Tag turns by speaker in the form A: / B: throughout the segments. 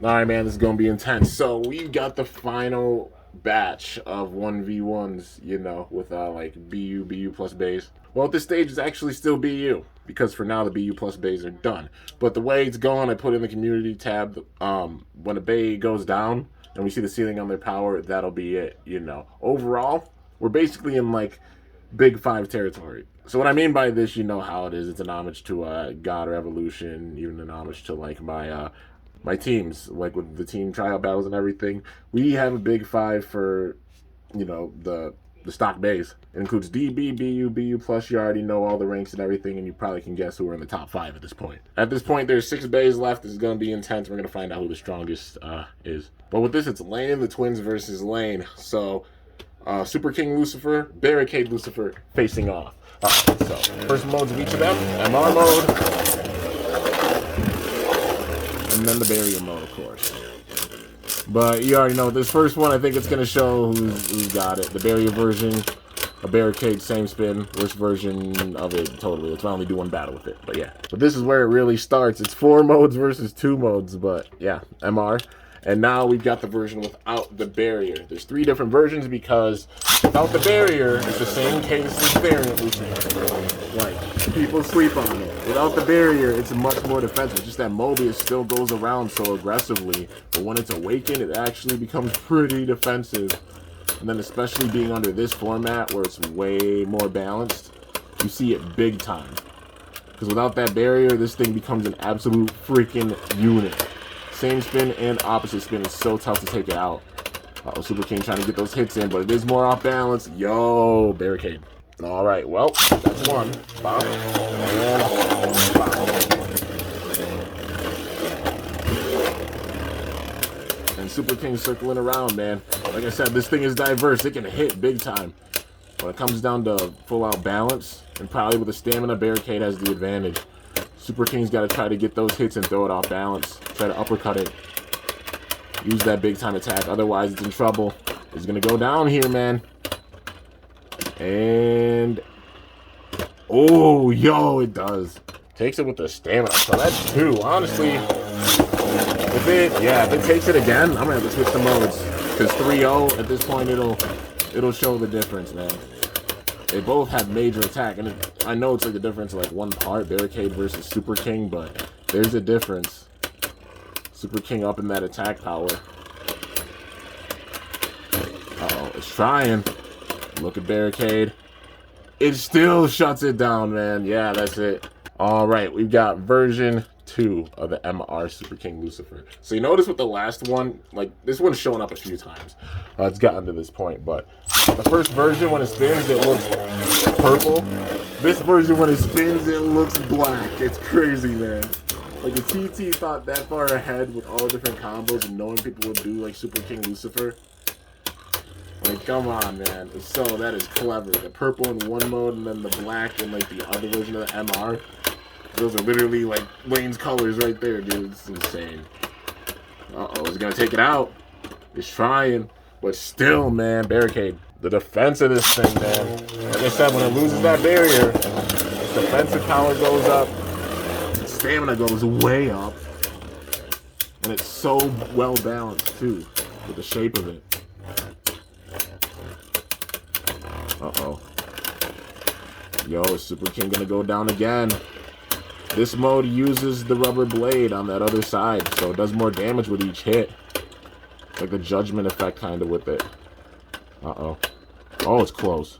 A: Alright, man, this is going to be intense. So, we got the final batch of 1v1s, you know, with, like, BU plus bays. Well, at this stage, it's actually still BU, because for now, the BU plus bays are done. But the way it's going, I put in the community tab, when a bay goes down, and we see the ceiling on their power, that'll be it, you know. Overall, we're basically in, like, Big 5 territory. So what I mean by this, you know how it is. It's an homage to God Revolution, even an homage to, like, my teams, like with the team tryout battles and everything. We have a Big 5 for, you know, the stock base. It includes DB, BU, BU plus. You already know all the ranks and everything, and you probably can guess who are in the top 5 at this point. At this point, there's 6 bays left. This is going to be intense. We're going to find out who the strongest is. But with this, it's Lane, the twins versus Lane. So, Superking Lucifer, Barricade Lucifer facing off. So, first modes of each of them. MR mode. And then the barrier mode, of course. But you already know, this first one, I think it's going to show who's got it. The barrier version, a barricade, same spin, worst version of it, totally. Let's only do one battle with it, but yeah. But this is where it really starts. It's 4 modes versus 2 modes, but yeah, MR. And now we've got the version without the barrier. There's 3 different versions because without the barrier, it's the same case as variant Lucifer. Like, people sleep on it. Without the barrier, it's much more defensive. Just that Mobius still goes around so aggressively. But when it's awakened, it actually becomes pretty defensive. And then especially being under this format where it's way more balanced, you see it big time. Because without that barrier, this thing becomes an absolute freaking unit. Same spin and opposite spin is so tough to take it out. Superking trying to get those hits in, but it is more off balance. Yo, Barricade. Alright, well, that's one. Bop. And bop. And Superking circling around, man. Like I said, this thing is diverse. It can hit big time. When it comes down to full-out balance, and probably with the stamina, Barricade has the advantage. Superking's got to try to get those hits and throw it off balance. Try to uppercut it. Use that big-time attack. Otherwise, it's in trouble. It's going to go down here, man. And... oh, yo, it does. Takes it with the stamina. So that's 2. Honestly, if it takes it again, I'm going to have to switch the modes. Because 3-0, at this point, it'll show the difference, man. They both have major attack, and I know it's like the difference of like 1 part, Barricade versus Superking, but there's a difference. Superking up in that attack power. Uh-oh, it's trying. Look at Barricade. It still shuts it down, man. Yeah, that's it. Alright, we've got version 2 of the MR Superking Lucifer. So you notice with the last one, like, this one's shown up a few times. It's gotten to this point, but the first version, when it spins, it looks purple. This version, when it spins, it looks black. It's crazy, man. Like, the TT thought that far ahead with all the different combos and knowing people would do, like, Superking Lucifer. Like, come on, man. So, that is clever. The purple in one mode and then the black in, like, the other version of the MR. Those are literally, like, Lane's colors right there, dude. It's insane. Uh-oh, he's gonna take it out. He's trying. But still, man, Barricade. The defense of this thing, man. Like I said, when it loses that barrier, its defensive power goes up. Its stamina goes way up. And it's so well balanced, too, with the shape of it. Uh-oh. Yo, is Superking gonna go down again? This mode uses the rubber blade on that other side, so it does more damage with each hit. Like a judgment effect kind of with it. Uh-oh. Oh, it's close.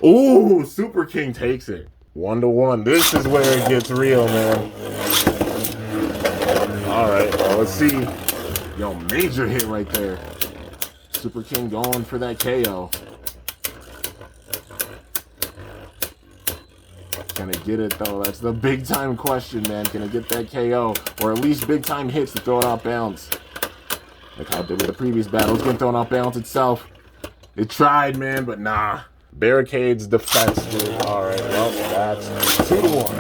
A: Oh, Superking takes it. 1-1. This is where it gets real, man. Alright, well, let's see. Yo, major hit right there. Superking going for that KO. Can it get it, though? That's the big-time question, man. Can it get that KO? Or at least big-time hits to throw it off balance. Like how it did with the previous battle. It's getting thrown off balance itself. It tried, man, but nah. Barricade's defense, dude. Alright, well, that's 2-1.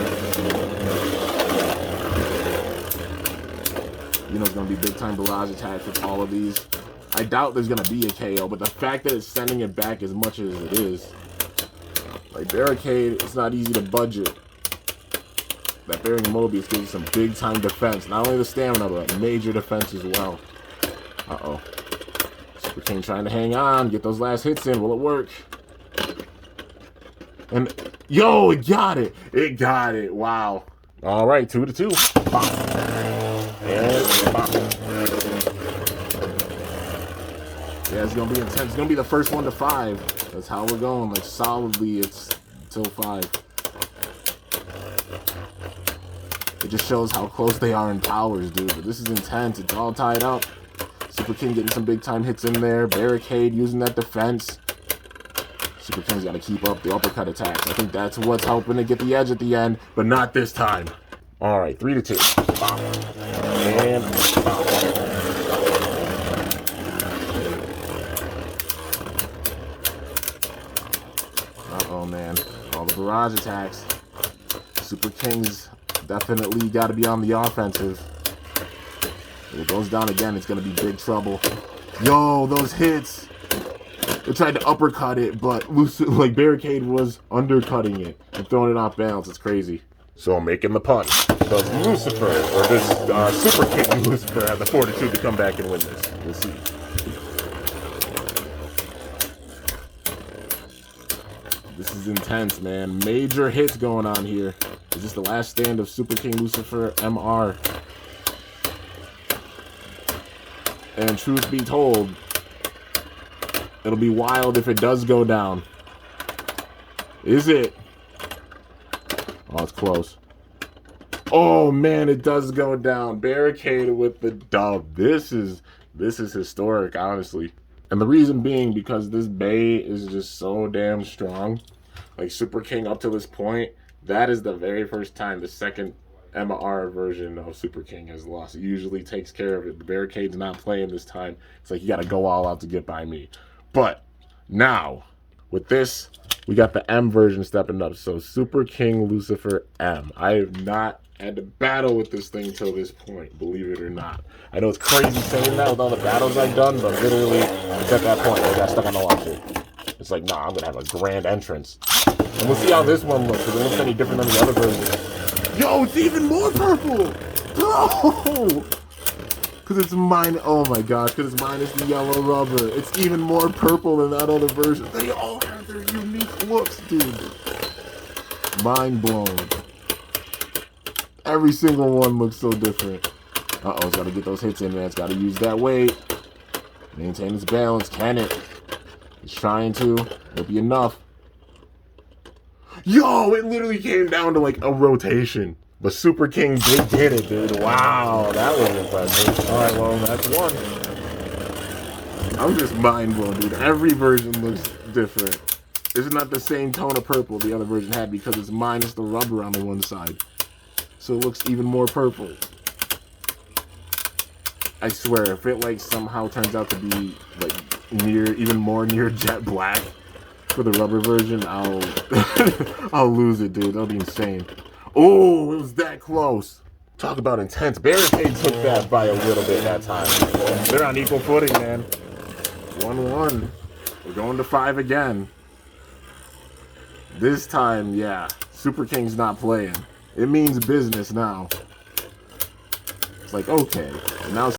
A: You know it's going to be big-time barrage attacks with all of these. I doubt there's going to be a KO, but the fact that it's sending it back as much as it is, like Barricade, it's not easy to budget. That Bearing Mobius gives you some big time defense. Not only the stamina, but major defense as well. Uh-oh. Super King trying to hang on, get those last hits in. Will it work? And yo, it got it. It got it. Wow. All right, 2-2. Bop. And bop. Yeah, it's gonna be intense. It's gonna be the first one to 5. That's how we're going. Like solidly, it's till 5. It just shows how close they are in powers, dude. But this is intense. It's all tied up. Super King getting some big time hits in there. Barricade using that defense. Super King's got to keep up the uppercut attacks. I think that's what's helping to get the edge at the end, but not this time. All right, 3-2. Bop. And bop. Uh-oh, man. All the barrage attacks. Super King's definitely got to be on the offensive. If it goes down again, it's going to be big trouble. Yo, those hits. They tried to uppercut it, but Barricade was undercutting it and throwing it off balance. It's crazy. So making the pun. Does Lucifer, or does Super King Lucifer have the fortitude to come back and win this? We'll see. This is intense, man. Major hits going on here. Is this the last stand of Super King Lucifer MR? And truth be told, it'll be wild if it does go down. Is it? Oh, it's close. Oh man, it does go down. Barricade with the dub. This is historic, honestly. And the reason being because this Bay is just so damn strong. Like Super King up to this point, that is the very first time the second MR version of Super King has lost. It usually takes care of it. The Barricade's not playing this time. It's like you gotta go all out to get by me. But now, with this, we got the M version stepping up. So Super King Lucifer M. I have not had to battle with this thing till this point, believe it or not. I know it's crazy saying that with all the battles I've done, but literally, it's at that point. I got stuck on the launcher. It's like, nah, I'm gonna have a grand entrance. And we'll see how this one looks, because it looks any different than the other version. Yo, it's even more purple! Bro! Because it's mine. Oh my gosh, because it's minus the yellow rubber. It's even more purple than that other version. They all have their unique looks, dude. Mind blown. Every single one looks so different. Uh-oh, it's got to get those hits in, man. It's got to use that weight. Maintain its balance. Can it? It's trying to. Won't be enough. Yo, it literally came down to like a rotation. But Super King did it, dude. Wow, that was impressive. All right, well, that's one. I'm just mind blown, dude. Every version looks different. It's not the same tone of purple the other version had because it's minus the rubber on the one side. So it looks even more purple. I swear, if it like somehow turns out to be like even more near jet black for the rubber version, I'll lose it, dude. That'll be insane. Oh, it was that close. Talk about intense. Barricade took that by a little bit that time. They're on equal footing, man. 1-1. We're going to 5 again. This time, yeah, Super King's not playing. It means business now. It's like, okay. And now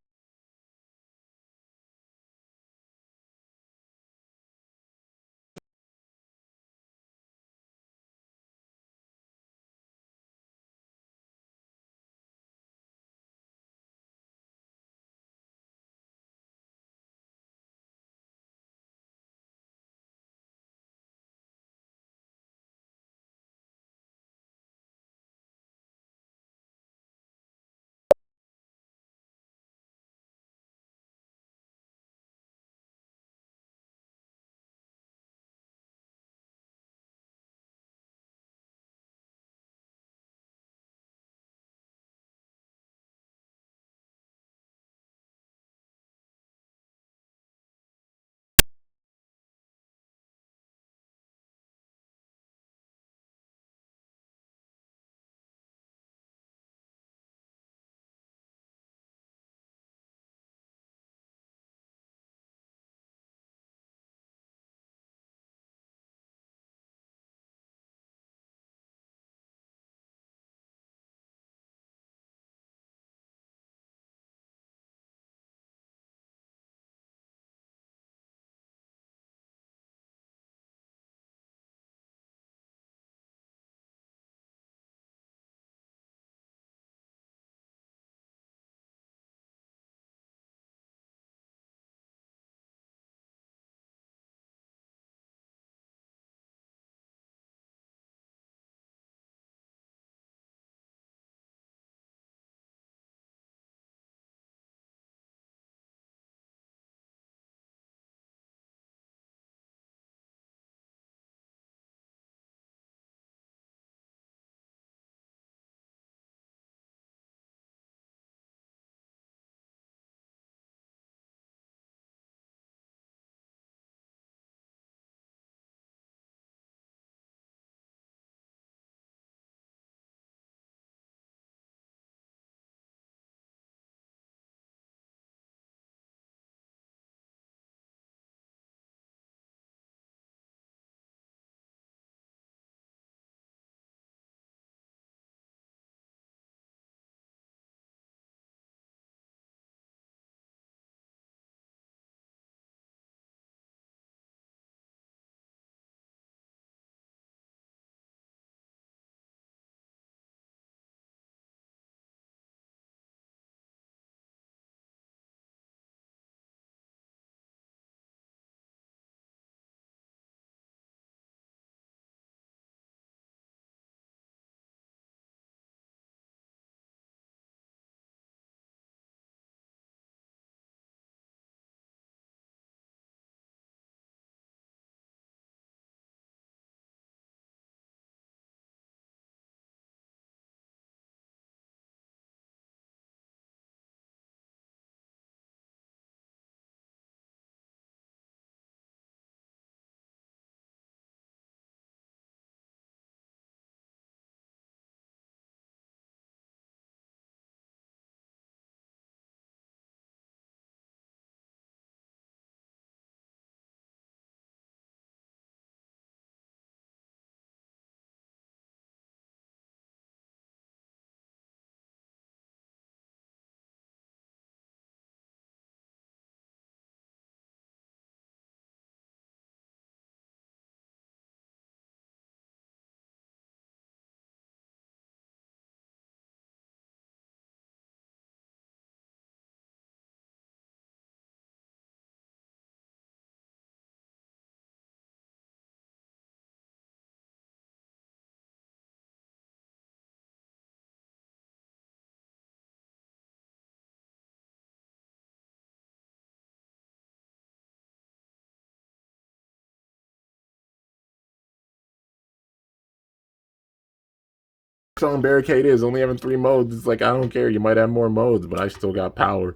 A: strong Barricade is. Only having 3 modes. It's like, I don't care. You might have more modes, but I still got power.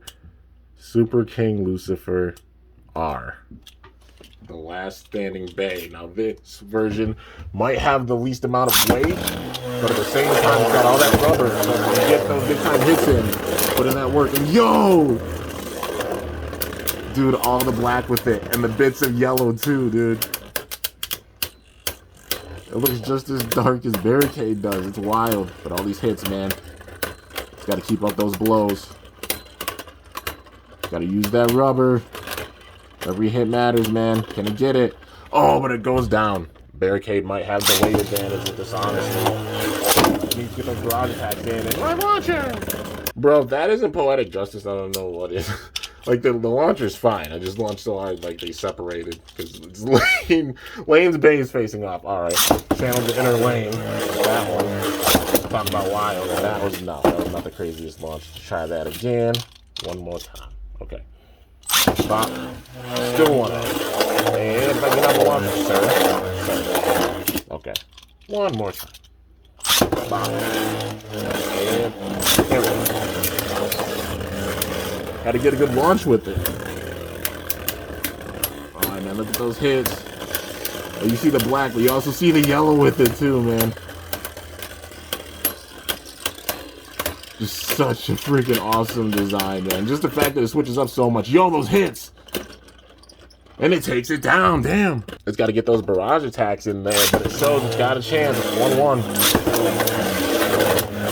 A: Super King Lucifer R. The last standing Bay. Now this version might have the least amount of weight, but at the same time it's got all that rubber, so you get those big time hits in, put in that work, and yo! Dude, all the black with it, and the bits of yellow too, dude. It looks just as dark as Barricade does. It's wild, but all these hits, man. It's gotta keep up those blows. Gotta use that rubber. Every hit matters, man. Can he get it? Oh, but it goes down. Barricade might have the weight advantage with this, honestly. He needs to get those barrage attacks in. And my launcher! Bro, if that isn't poetic justice, I don't know what is. Like, the launcher's fine. I just launched so hard, like, they separated. Because it's Lane's Bay is facing off. Alright. Channel the inner lane. That one. Talk about wild. That was not the craziest launch. Let's try that again. One more time. Okay. Stop. Still one. And if I get out the launcher, sir. Okay. One more time. Stop. And there we go. Had to get a good launch with it. Alright, man. Look at those hits. Oh, you see the black, but you also see the yellow with it, too, man. Just such a freaking awesome design, man. Just the fact that it switches up so much. Yo, those hits! And it takes it down, damn. It's got to get those barrage attacks in there, but it shows it's got a chance. It's 1-1.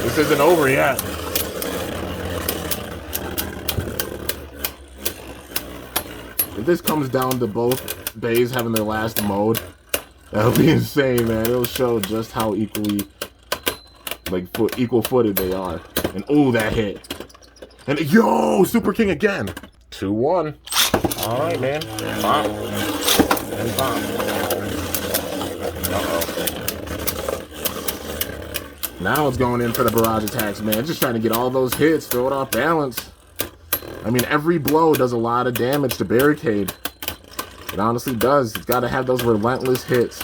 A: This isn't over yet. If this comes down to both bays having their last mode, that'll be insane, man. It'll show just how equally, like, equal-footed they are. And oh, that hit. And yo, Super King again. 2-1. All right, man. Bop. And bop. Uh-oh. Now it's going in for the barrage attacks, man. Just trying to get all those hits, throw it off balance. I mean, every blow does a lot of damage to Barricade. It honestly does. It's got to have those relentless hits.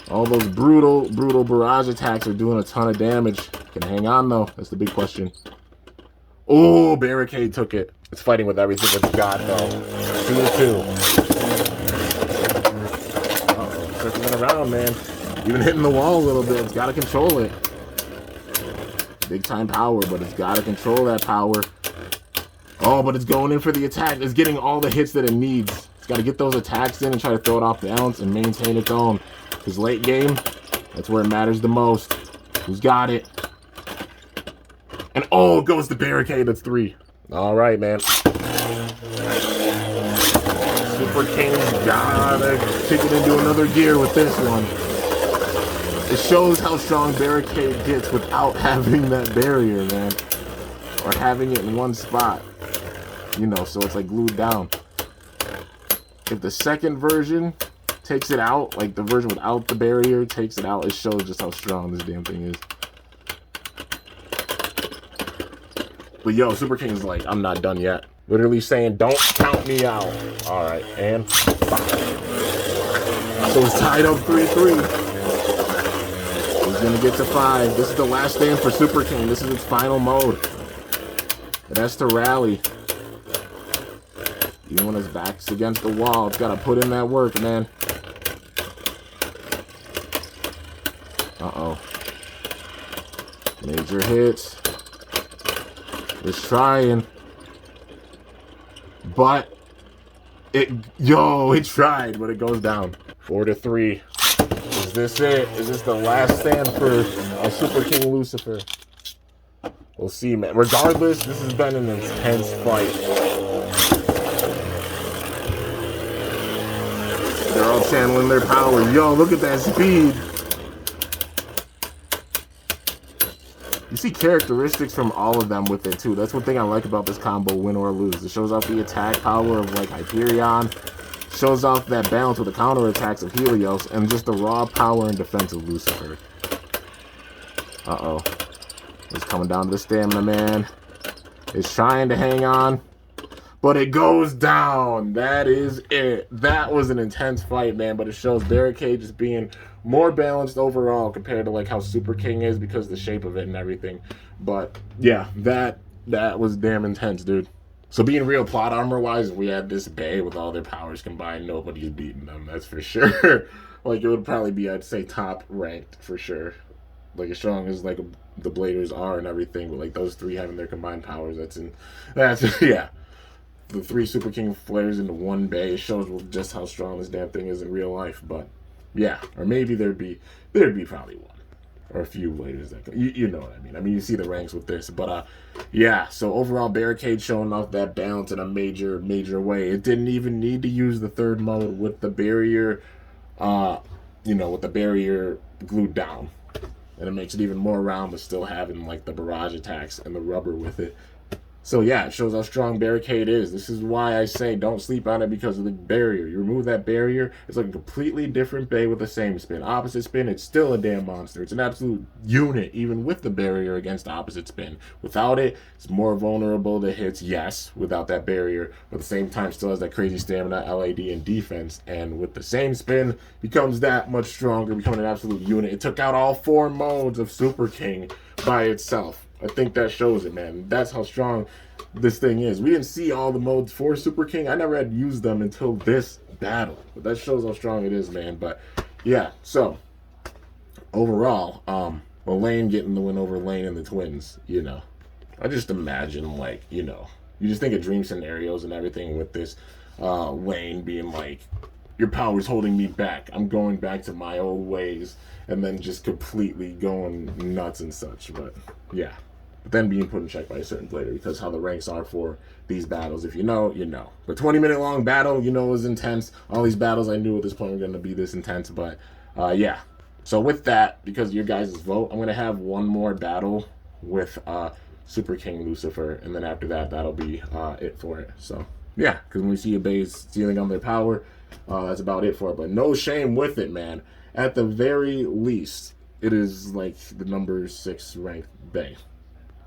A: All those brutal barrage attacks are doing a ton of damage. Can hang on, though. That's the big question. Oh, Barricade took it. It's fighting with everything it's got, though. 2-2. Uh-oh. Circling around, man. Even hitting the wall a little bit. It's got to control it. Big time power, but it's got to control that power. Oh, but it's going in for the attack. It's getting all the hits that it needs. It's got to get those attacks in and try to throw it off balance and maintain its own. Because late game, that's where it matters the most. Who's got it? And oh, it goes to Barricade. That's 3. All right, man. Super King's gotta kick it into another gear with this one. It shows how strong Barricade gets without having that barrier, man. Or having it in one spot. You know, so it's like glued down. If the second version takes it out, like the version without the barrier takes it out, it shows just how strong this damn thing is. But yo, Super King's like, I'm not done yet. Literally saying, don't count me out. Alright, and 5. So it's tied up 3-3. He's gonna get to 5. This is the last stand for Super King. This is its final mode. It has to rally. Even when his back's against the wall, it's gotta put in that work, man. Uh-oh. Major hits. It's trying. But it tried, but it goes down. 4-3. Is this it? Is this the last stand for Super King Lucifer? We'll see, man. Regardless, this has been an intense fight. They're all channeling their power. Yo, look at that speed. You see characteristics from all of them with it, too. That's one thing I like about this combo, win or lose. It shows off the attack power of, like, Hyperion. Shows off that balance with the counterattacks of Helios. And just the raw power and defense of Lucifer. Uh-oh. It's coming down to the stamina, man. It's trying to hang on. but it goes down. That is it. That was an intense fight, man, but it shows Barricade just being more balanced overall compared to like how Super King is because of the shape of it and everything. But yeah, that was damn intense, dude. So being real plot armor wise, if we had this Bay with all their powers combined, nobody's beating them, that's for sure. Like it would probably be, I'd say, top ranked for sure. Like as strong as like the Bladers are and everything, but like those three having their combined powers, that's yeah. The three Super King flares into one Bay shows just how strong this damn thing is in real life. But yeah, or maybe there'd be probably one or a few Bladers that you know what I mean. I mean, you see the ranks with this, but yeah. So overall, Barricade showing off that balance in a major way. It didn't even need to use the third mode with the barrier, with the barrier glued down, and it makes it even more round, but still having like the barrage attacks and the rubber with it. So yeah, it shows how strong Barricade is. This is why I say don't sleep on it because of the barrier. You remove that barrier, it's like a completely different Bay with the same spin. Opposite spin, it's still a damn monster. It's an absolute unit, even with the barrier against opposite spin. Without it, it's more vulnerable to hits, yes, without that barrier. But at the same time, still has that crazy stamina, LAD, and defense. And with the same spin, becomes that much stronger, becoming an absolute unit. It took out all 4 modes of Super King by itself. I think that shows it, man. That's how strong this thing is. We didn't see all the modes for Super King. I never had used them until this battle. But that shows how strong it is, man. But yeah, so overall, well, Lane getting the win over Lane and the twins, I just imagine, like, you just think of dream scenarios and everything with this Lane being like, your power's holding me back. I'm going back to my old ways. And then just completely going nuts and such. But yeah. But then being put in check by a certain player because how the ranks are for these battles. If you know, you know. But 20-minute long battle, was intense. All these battles I knew at this point were going to be this intense. But yeah. So with that, because of your guys' vote, I'm going to have one more battle with Super King Lucifer. And then after that, that'll be it for it. So yeah. Because when we see a base stealing on their power, that's about it for it. But no shame with it, man. At the very least, it is like the number 6 ranked Bay.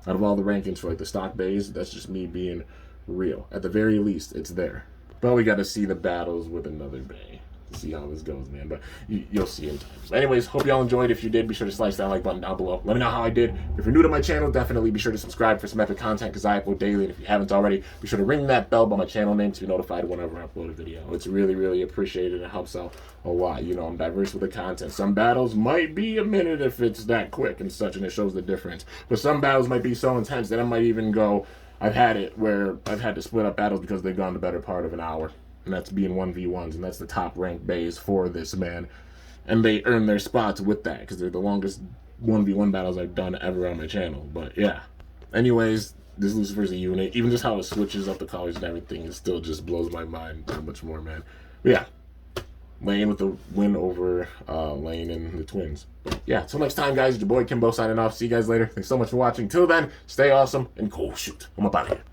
A: Out of all the rankings for like the stock Bays, that's just me being real. At the very least, it's there. But we got to see the battles with another Bay to see how this goes, man. But you'll see in time. So anyways, hope y'all enjoyed. If you did, be sure to slice that like button down below. Let me know how I did. If you're new to my channel, definitely be sure to subscribe for some epic content because I upload daily. And if you haven't already, be sure to ring that bell by my channel name to be notified whenever I upload a video. It's really appreciated and it helps out a lot. I'm diverse with the content. Some battles might be a minute if it's that quick and such, and it shows the difference. But some battles might be so intense that I might even go, I've had it where I've had to split up battles because they've gone the better part of an hour. And that's being 1v1s, and that's the top ranked Bays for this, man. And they earn their spots with that, because they're the longest 1v1 battles I've done ever on my channel. But yeah. Anyways, this Lucifer's a unit. Even just how it switches up the colors and everything, it still just blows my mind so much more, man. But yeah. Lane with the win over Lane and the twins. But yeah, until next time, guys, it's your boy Kimbo signing off. See you guys later. Thanks so much for watching. Till then, stay awesome and cool. Shoot. I'm up out of here.